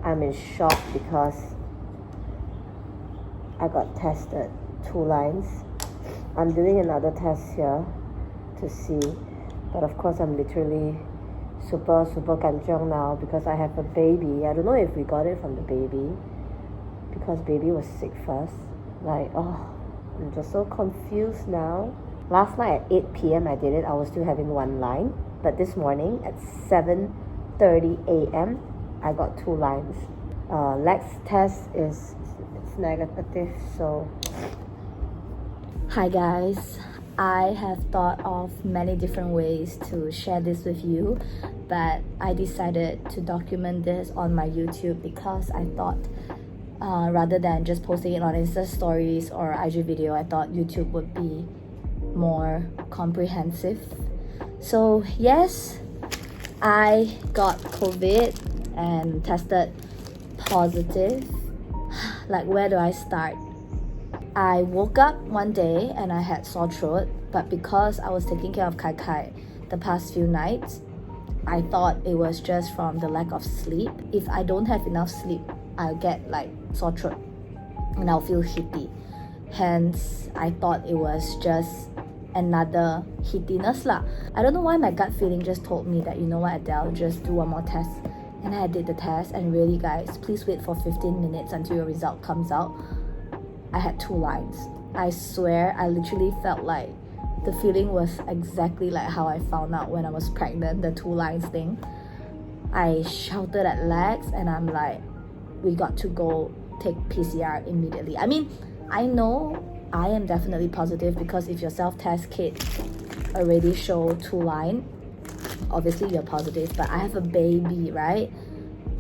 I'm in shock because I got tested 2 lines. I'm doing another test here to see, but of course I'm literally super kanchiong now because I have a baby. I don't know if we got it from the baby because baby was sick first. Like, I'm just so confused now. Last night at 8 p.m. I did it. I was still having 1 line, but this morning at 7:30 a.m. I got 2 lines. Lex test is negative, so. Hi guys, I have thought of many different ways to share this with you, but I decided to document this on my YouTube because I thought rather than just posting it on Insta stories or IG video, I thought YouTube would be more comprehensive. So yes, I got COVID and tested positive. Like, where do I start? I woke up one day and I had sore throat, but because I was taking care of Kai Kai the past few nights, I thought it was just from the lack of sleep. If I don't have enough sleep, I'll get like sore throat and I'll feel heaty. Hence, I thought it was just another heatiness lah. I don't know why my gut feeling just told me that, you know what, Adele, just do one more test. And I did the test, and really guys, please wait for 15 minutes until your result comes out. I had 2 lines. I swear, I literally felt like the feeling was exactly like how I found out when I was pregnant, the 2 lines thing. I shouted at Lex and I'm like, we got to go take PCR immediately. I mean, I know I am definitely positive because if your self-test kit already show 2 line, obviously you're positive, but I have a baby, right?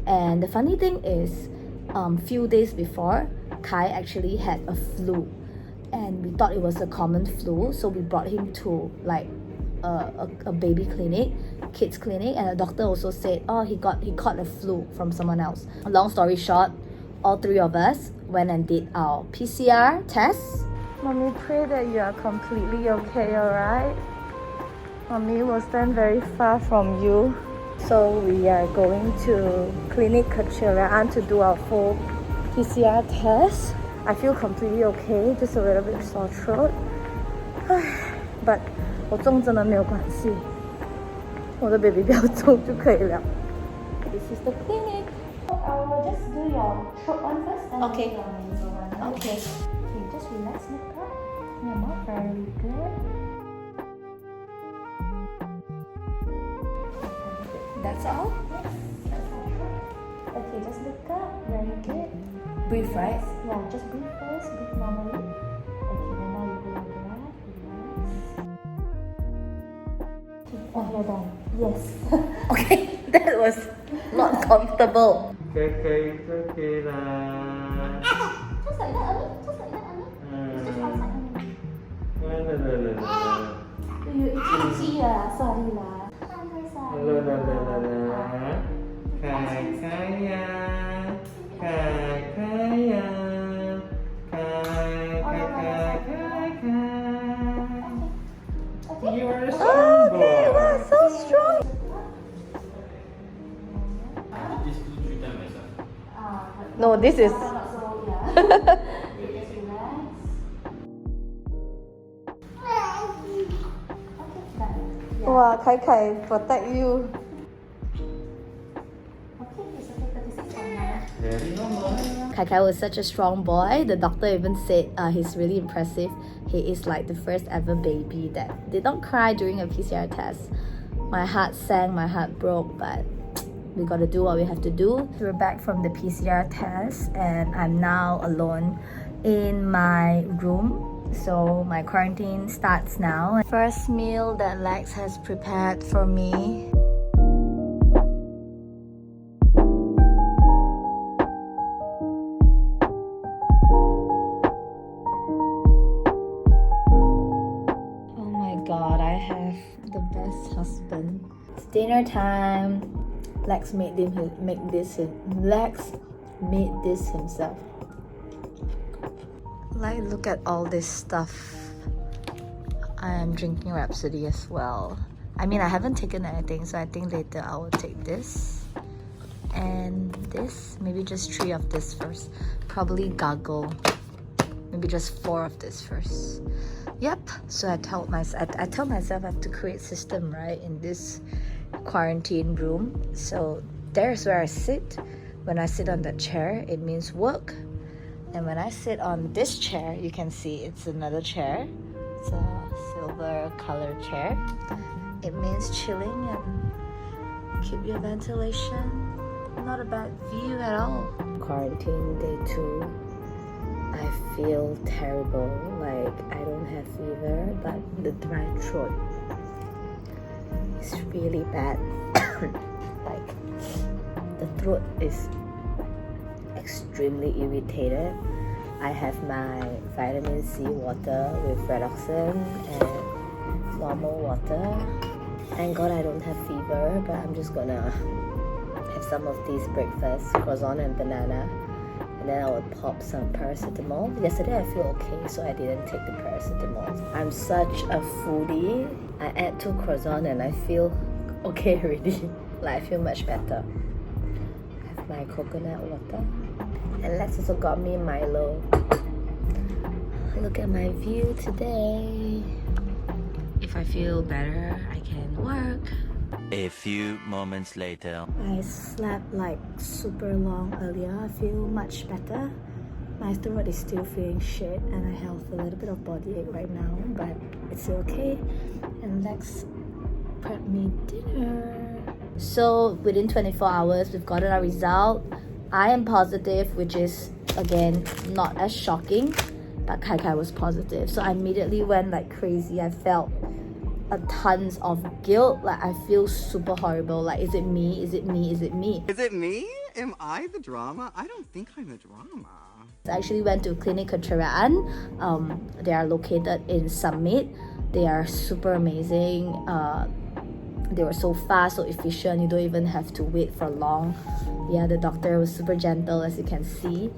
And the funny thing is, few days before, Kai actually had a flu and we thought it was a common flu, so we brought him to like a baby clinic, kids clinic, and the doctor also said, he caught a flu from someone else. Long story short, all 3 of us went and did our PCR tests. Mommy, pray that you are completely okay, alright? Mommy will stand very far from you. So we are going to Clinic Keceriaan to do our full PCR test. I feel completely okay, just a little bit sore throat. But 我中真的没有关系，我的 baby 不要中就可以了。This is the clinic. I will just do your throat one first, then Okay. your nasal one. Okay. Okay, just relax, Nika. Your mouth very good. That's all? Yes, that's all. Okay, just look up. Very good. Breathe, right? Yeah, just breathe first. Breathe normally. Okay, then now you go like that. Relax. Okay, you're done. Yes. Okay, that was not comfortable. Just like that, Ami. Just like that, Ami. It's just outside, Ami. You itchy lah. Sorry lah. You are a strong boy. Okay, wow, so strong. Just do 3 times myself. No, this is. Wow, Kai Kai protect you. Very normal. Kai Kai was such a strong boy. The doctor even said he's really impressive. He is like the first ever baby that did not cry during a PCR test. My heart sank, my heart broke, but we gotta do what we have to do. We're back from the PCR test and I'm now alone in my room. So my quarantine starts now. First meal that Lex has prepared for me. Oh my god, I have the best husband. It's dinner time. Lex made this himself. Like, look at all this stuff. I am drinking Rhapsody as well. I mean, I haven't taken anything, so I think later I will take this. And this. Maybe just 3 of this first. Probably gargle. Maybe just 4 of this first. Yep. So I tell myself I have to create system, right, in this quarantine room. So there's where I sit. When I sit on that chair, it means work. And when I sit on this chair, you can see it's another chair. It's a silver colored chair. It means chilling and keep your ventilation. Not a bad view at all. Quarantine day 2. I feel terrible. Like I don't have fever, but the dry throat is really bad. Like the throat is extremely irritated. I have my vitamin C water with redoxon and normal water. Thank God I don't have fever, but I'm just gonna have some of these breakfast, croissant and banana, and then I will pop some paracetamol. Yesterday I feel okay, so I didn't take the paracetamol. I'm such a foodie. I ate 2 croissant and I feel okay already. Like I feel much better. I have my coconut water. And Lex also got me Milo. Look at my view today. If I feel better, I can work. A few moments later. I slept like super long earlier. I feel much better. My throat is still feeling shit and I have a little bit of body ache right now, but it's okay. And Lex prepped me dinner. So within 24 hours, we've gotten our result. I am positive, which is again not as shocking, but Kai Kai was positive. So I immediately went like crazy. I felt a tons of guilt. Like I feel super horrible. Like, is it me? Is it me? Is it me? Is it me? Am I the drama? I don't think I'm the drama. I actually went to Clinic Keceriaan. They are located in Summit. They are super amazing. They were so fast, so efficient. You don't even have to wait for long. Yeah, the doctor was super gentle, as you can see.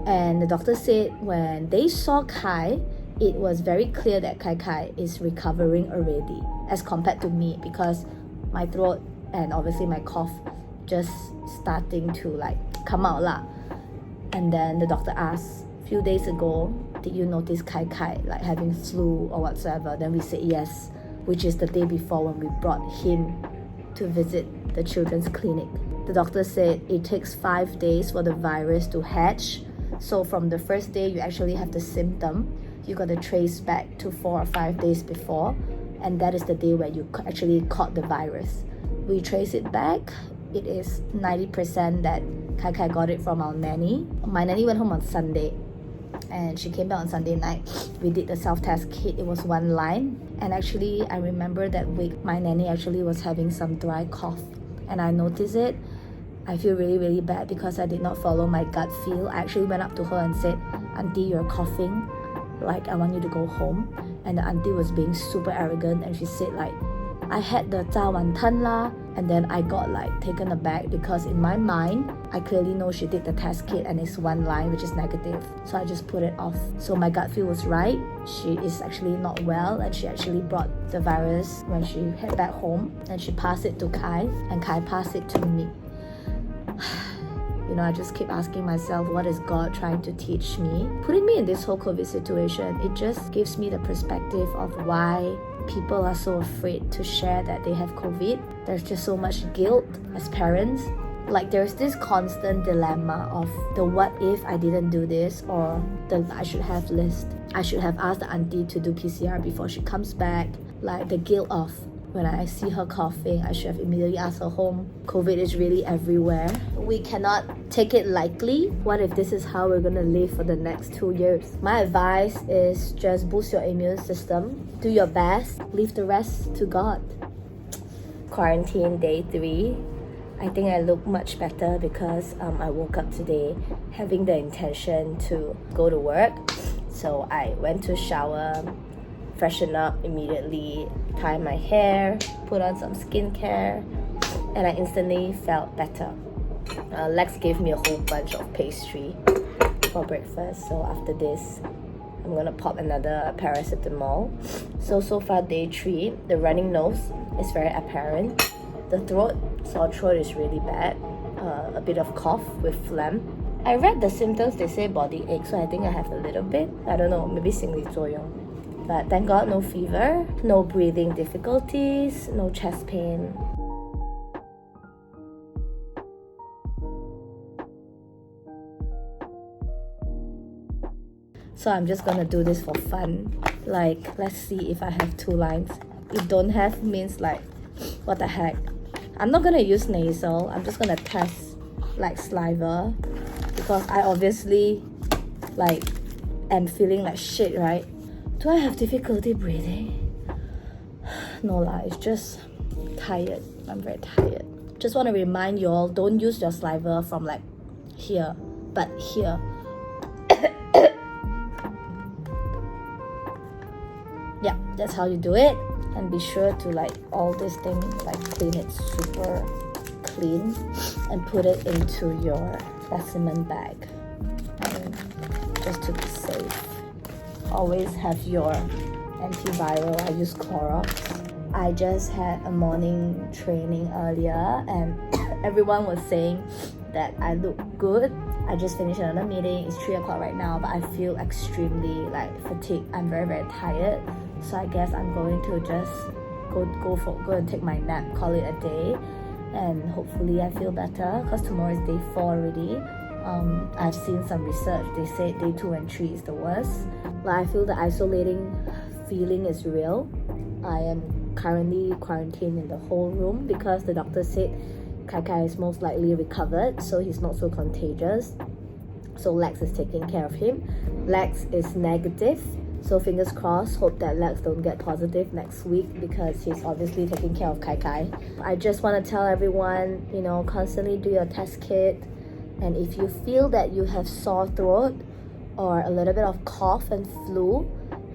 And the doctor said when they saw Kai, it was very clear that Kai Kai is recovering already as compared to me, because my throat and obviously my cough just starting to like come out lah. And then the doctor asked, a few days ago, did you notice Kai Kai like having flu or whatsoever? Then we said yes, which is the day before when we brought him to visit the children's clinic. The doctor said it takes 5 days for the virus to hatch. So from the first day you actually have the symptom, you got to trace back to 4 or 5 days before, and that is the day where you actually caught the virus. We trace it back. It is 90% that Kai Kai got it from our nanny. My nanny went home on Sunday and she came back on Sunday night. We did the self-test kit. It was 1 line, and actually I remember that week my nanny actually was having some dry cough, and I noticed it. I feel really, really bad because I did not follow my gut feel. I actually went up to her and said, "Auntie, you're coughing. Like, I want you to go home." And the auntie was being super arrogant, and she said like, "I had the 炸碗汤 lah." And then I got like taken aback because in my mind, I clearly know she did the test kit and it's 1 line which is negative. So I just put it off. So my gut feel was right. She is actually not well, and she actually brought the virus when she head back home, and she passed it to Kai, and Kai passed it to me. You know, I just keep asking myself, what is God trying to teach me? Putting me in this whole COVID situation, it just gives me the perspective of why people are so afraid to share that they have COVID. There's just so much guilt as parents. Like, there's this constant dilemma of the what if I didn't do this, or the I should have list. I should have asked the auntie to do PCR before she comes back. Like, the guilt of when I see her coughing, I should have immediately asked her home. COVID is really everywhere. We cannot take it lightly. What if this is how we're gonna live for the next 2 years? My advice is just boost your immune system. Do your best. Leave the rest to God. Quarantine day 3. I think I look much better because I woke up today having the intention to go to work. So I went to shower, freshen up immediately, tie my hair, put on some skincare, and I instantly felt better. Lex gave me a whole bunch of pastry for breakfast, so after this I'm gonna pop another paracetamol. So far day 3, the running nose is very apparent. The sore throat is really bad. a bit of cough with phlegm. I read the symptoms, they say body ache, so I think I have a little bit. I don't know, maybe 心理作用. But thank God, no fever, no breathing difficulties, no chest pain. So I'm just gonna do this for fun. Like, let's see if I have 2 lines. If don't have means like, what the heck. I'm not gonna use nasal. I'm just gonna test like saliva, because I obviously like am feeling like shit, right? Do I have difficulty breathing? No lah, it's just tired. I'm very tired. Just want to remind you all, don't use your saliva from like here, but here. Yeah, that's how you do it. And be sure to like all these things, like clean it super clean and put it into your specimen bag. And just to be safe, always have your antiviral. I use Clorox. I just had a morning training earlier and everyone was saying that I look good. I just finished another meeting. It's 3 o'clock right now, but I feel extremely like fatigued. I'm very, very tired. So I guess I'm going to just go and take my nap, call it a day, and hopefully I feel better, because tomorrow is day 4 already. I've seen some research, they say day 2 and 3 is the worst. But I feel the isolating feeling is real. I am currently quarantined in the whole room because the doctor said Kai Kai is most likely recovered, so he's not so contagious. So Lex is taking care of him. Lex is negative, so fingers crossed, hope that Lex don't get positive next week, because he's obviously taking care of Kai Kai. I just want to tell everyone, you know, constantly do your test kit, and if you feel that you have sore throat or a little bit of cough and flu,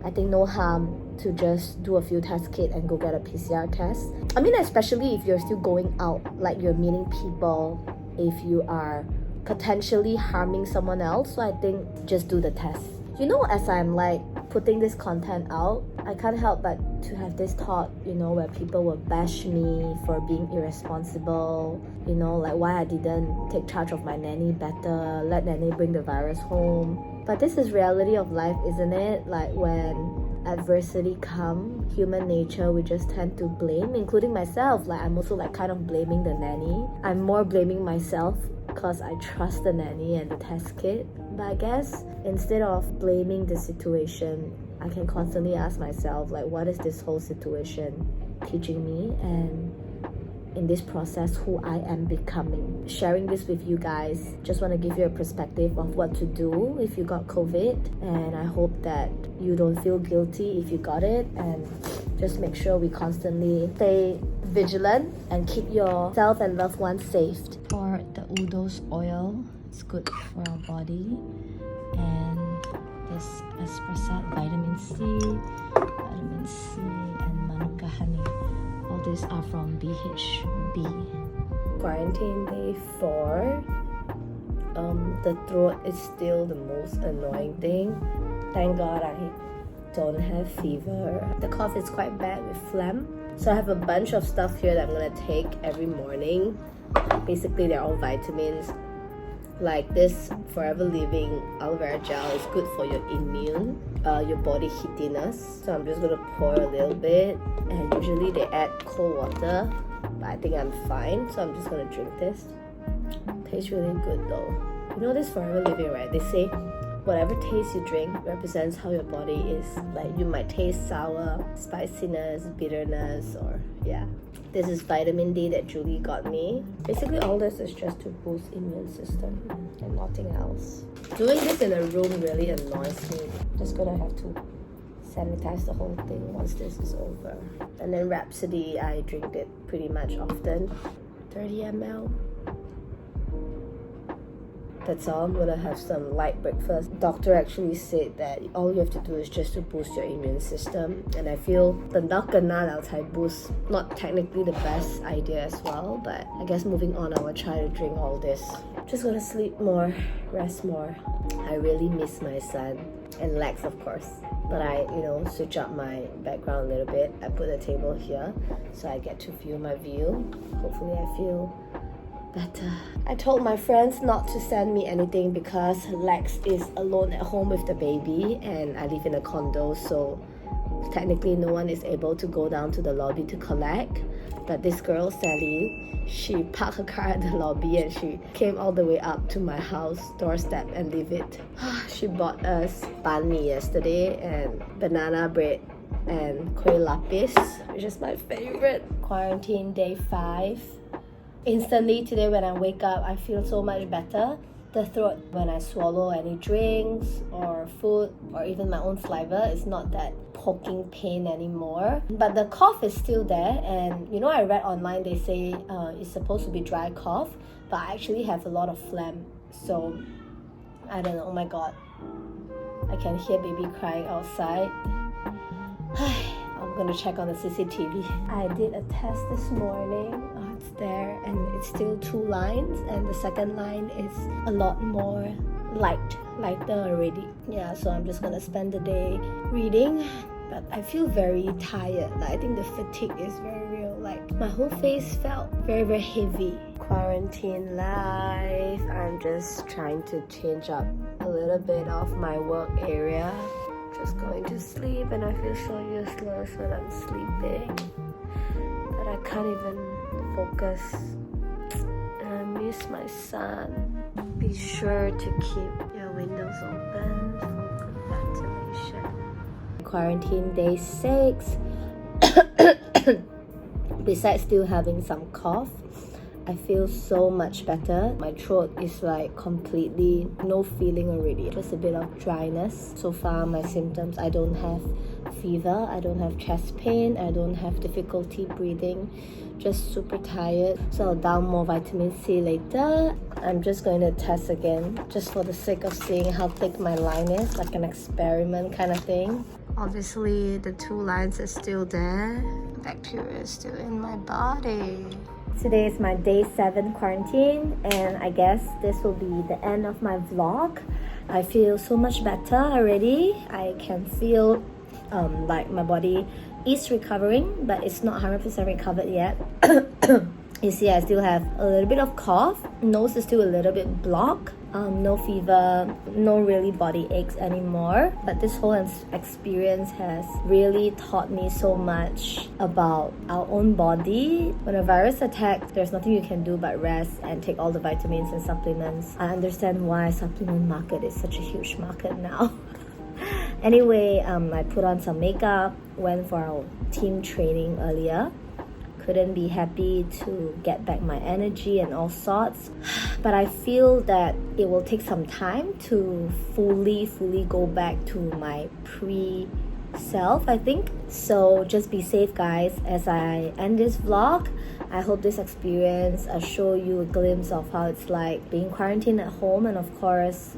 I think no harm to just do a few test kit and go get a PCR test. I mean, especially if you're still going out, like you're meeting people, if you are potentially harming someone else, so I think just do the test. You know, as I'm like putting this content out, I can't help but to have this thought, you know, where people will bash me for being irresponsible, you know, like why I didn't take charge of my nanny better, let nanny bring the virus home. But this is reality of life, isn't it? Like when adversity come, human nature, we just tend to blame, including myself. Like I'm also like kind of blaming the nanny. I'm more blaming myself because I trust the nanny and the test kit. But I guess instead of blaming the situation, I can constantly ask myself, like, what is this whole situation teaching me? And in this process, who I am becoming. Sharing this with you guys, just want to give you a perspective of what to do if you got COVID, and I hope that you don't feel guilty if you got it, and just make sure we constantly stay vigilant and keep yourself and loved ones safe. For the Udo's oil, it's good for our body, and this Espressat vitamin C, and Manuka honey. All these are from BHB. Quarantine day 4. The throat is still the most annoying thing. Thank God I don't have fever. The cough is quite bad with phlegm. So I have a bunch of stuff here that I'm gonna take every morning. Basically, they're all vitamins. Like this Forever Living aloe vera gel is good for your immune, your body heatiness. So I'm just gonna pour a little bit, and usually they add cold water, but I think I'm fine, so I'm just gonna drink this. Tastes really good though. You know this Forever Living, right? They say whatever taste you drink represents how your body is. Like you might taste sour, spiciness, bitterness, or yeah. This is vitamin D that Julie got me. Basically all this is just to boost immune system and nothing else. Doing this in a room really annoys me. Just gonna have to sanitize the whole thing once this is over. And then Rhapsody, I drink it pretty much often. 30 ml. That's all. I'm gonna have some light breakfast. Doctor actually said that all you have to do is just to boost your immune system, and I feel the boost, not technically the best idea as well, but I guess moving on I will try to drink all this. Just gonna sleep more, rest more. I really miss my son and Lex, of course, but I, you know, switch up my background a little bit. I put a table here so I get to view my view. Hopefully I feel better. I told my friends not to send me anything because Lex is alone at home with the baby and I live in a condo, so technically no one is able to go down to the lobby to collect. But this girl, Sally, she parked her car at the lobby and she came all the way up to my house doorstep and leave it. She bought us banh mi yesterday and banana bread and kueh lapis, which is my favorite. Quarantine day 5. Instantly today when I wake up, I feel so much better. The throat, when I swallow any drinks or food or even my own saliva, is not that poking pain anymore. But the cough is still there, and you know, I read online they say it's supposed to be dry cough, but I actually have a lot of phlegm. So I don't know, oh my god. I can hear baby crying outside. I'm gonna check on the CCTV. I did a test this morning. It's there and it's still 2 lines, and the second line is a lot more lighter already. Yeah, so I'm just gonna spend the day reading, but I feel very tired. I think the fatigue is very real. Like my whole face felt very heavy. Quarantine life. I'm just trying to change up a little bit of my work area. Just going to sleep and I feel so useless when I'm sleeping. But I can't even focus. And I miss my son. Be sure to keep your windows open for good ventilation. Quarantine day 6. Besides still having some cough, I feel so much better. My throat is like completely no feeling already, just a bit of dryness. So far my symptoms, I don't have fever, I don't have chest pain, I don't have difficulty breathing, just super tired. So I'll down more vitamin C later. I'm just going to test again just for the sake of seeing how thick my line is, like an experiment kind of thing. Obviously the 2 lines are still there. Bacteria is still in my body. Today is my day 7 quarantine, and I guess this will be the end of my vlog. I feel so much better already. I can feel like my body is recovering, but it's not 100% recovered yet. You see, I still have a little bit of cough. Nose is still a little bit blocked. No fever, no really body aches anymore. But this whole experience has really taught me so much about our own body. When a virus attacks, there's nothing you can do but rest and take all the vitamins and supplements. I understand why supplement market is such a huge market now. Anyway, I put on some makeup, went for our team training earlier. Couldn't be happy to get back my energy and all sorts, but I feel that it will take some time to fully go back to my pre-self, I think. So just be safe, guys. As I end this vlog, I hope this experience show you a glimpse of how it's like being quarantined at home, and of course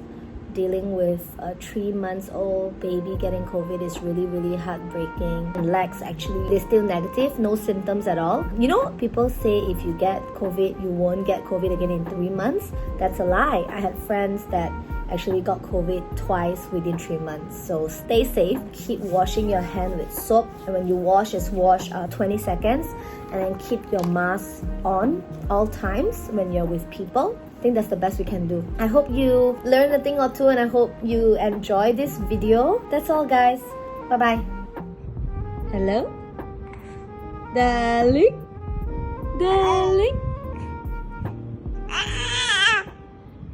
dealing with a 3-month-old baby getting COVID is really heartbreaking. And Lex actually is still negative, no symptoms at all. You know, people say if you get COVID, you won't get COVID again in 3 months. That's a lie. I had friends that actually got COVID twice within 3 months. So stay safe, keep washing your hand with soap, and when you wash, just wash 20 seconds, and then keep your mask on all times when you're with people. I think that's the best we can do. I hope you learned a thing or two, and I hope you enjoy this video. That's all, guys. Bye bye. Hello, darling.